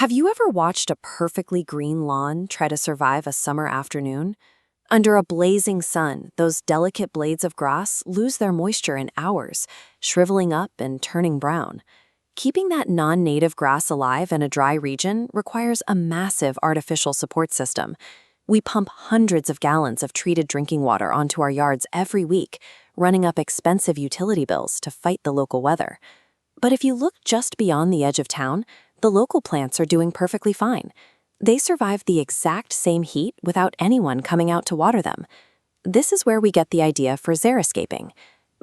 Have you ever watched a perfectly green lawn try to survive a summer afternoon? Under a blazing sun, those delicate blades of grass lose their moisture in hours, shriveling up and turning brown. Keeping that non-native grass alive in a dry region requires a massive artificial support system. We pump hundreds of gallons of treated drinking water onto our yards every week, running up expensive utility bills to fight the local weather. But if you look just beyond the edge of town, the local plants are doing perfectly fine. They survive the exact same heat without anyone coming out to water them. This is where we get the idea for xeriscaping.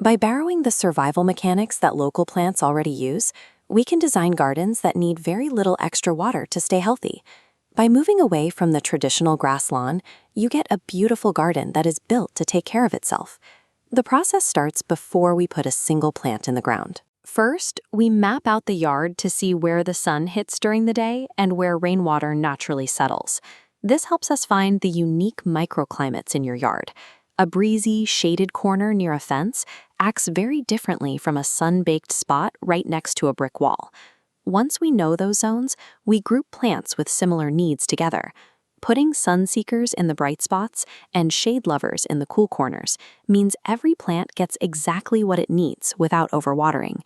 By borrowing the survival mechanics that local plants already use, we can design gardens that need very little extra water to stay healthy. By moving away from the traditional grass lawn, you get a beautiful garden that is built to take care of itself. The process starts before we put a single plant in the ground. First, we map out the yard to see where the sun hits during the day and where rainwater naturally settles. This helps us find the unique microclimates in your yard. A breezy, shaded corner near a fence acts very differently from a sun-baked spot right next to a brick wall. Once we know those zones, we group plants with similar needs together. Putting sun seekers in the bright spots and shade lovers in the cool corners means every plant gets exactly what it needs without overwatering.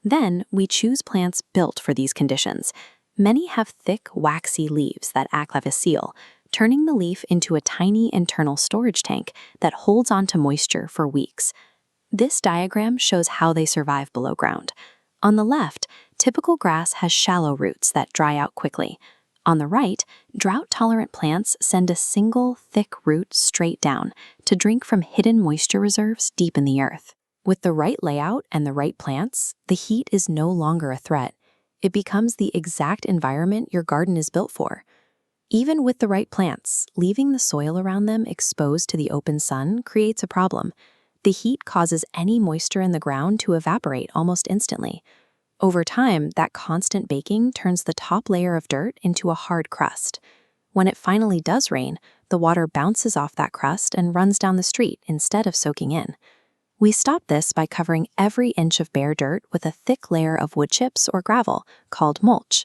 Then we choose plants built for these conditions. Many have thick, waxy leaves that act like a seal, turning the leaf into a tiny internal storage tank that holds onto moisture for weeks. This diagram shows how they survive below ground. On the left, typical grass has shallow roots that dry out quickly. On the right, drought-tolerant plants send a single, thick root straight down to drink from hidden moisture reserves deep in the earth. With the right layout and the right plants, the heat is no longer a threat. It becomes the exact environment your garden is built for. Even with the right plants, leaving the soil around them exposed to the open sun creates a problem. The heat causes any moisture in the ground to evaporate almost instantly. Over time, that constant baking turns the top layer of dirt into a hard crust. When it finally does rain, the water bounces off that crust and runs down the street instead of soaking in. We stop this by covering every inch of bare dirt with a thick layer of wood chips or gravel called mulch.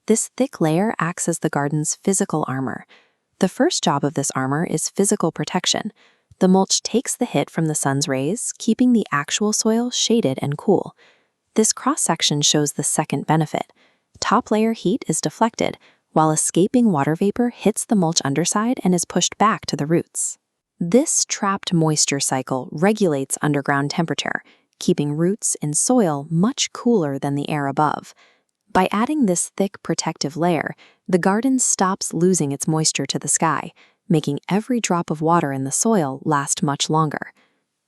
This thick layer acts as the garden's physical armor. The first job of this armor is physical protection. The mulch takes the hit from the sun's rays, keeping the actual soil shaded and cool. This cross-section shows the second benefit. Top layer heat is deflected, while escaping water vapor hits the mulch underside and is pushed back to the roots. This trapped moisture cycle regulates underground temperature, keeping roots in soil much cooler than the air above. By adding this thick protective layer, the garden stops losing its moisture to the sky, making every drop of water in the soil last much longer.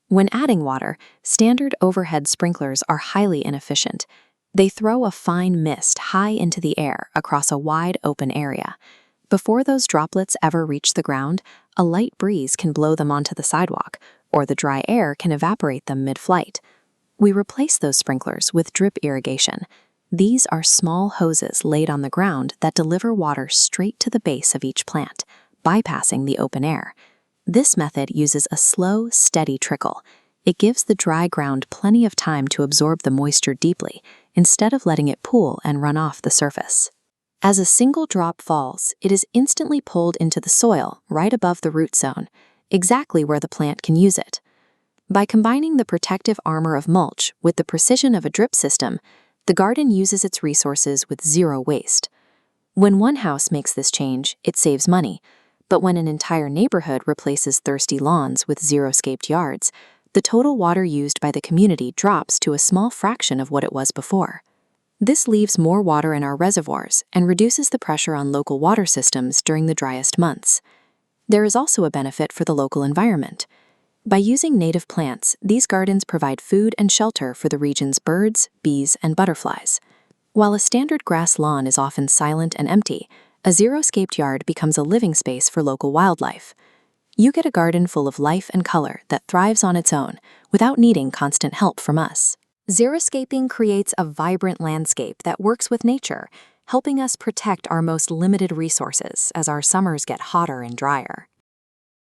When adding water, standard overhead sprinklers are highly inefficient. They throw a fine mist high into the air across a wide open area. Before those droplets ever reach the ground, a light breeze can blow them onto the sidewalk, or the dry air can evaporate them mid-flight. We replace those sprinklers with drip irrigation. These are small hoses laid on the ground that deliver water straight to the base of each plant, bypassing the open air. This method uses a slow, steady trickle. It gives the dry ground plenty of time to absorb the moisture deeply, instead of letting it pool and run off the surface. As a single drop falls, it is instantly pulled into the soil right above the root zone, exactly where the plant can use it. By combining the protective armor of mulch with the precision of a drip system, the garden uses its resources with zero waste. When one house makes this change, it saves money. But when an entire neighborhood replaces thirsty lawns with xeriscaped yards, the total water used by the community drops to a small fraction of what it was before. This leaves more water in our reservoirs and reduces the pressure on local water systems during the driest months. There is also a benefit for the local environment. By using native plants, these gardens provide food and shelter for the region's birds, bees, and butterflies. While a standard grass lawn is often silent and empty, a xeriscaped yard becomes a living space for local wildlife. You get a garden full of life and color that thrives on its own without needing constant help from us. Xeriscaping creates a vibrant landscape that works with nature, helping us protect our most limited resources as our summers get hotter and drier.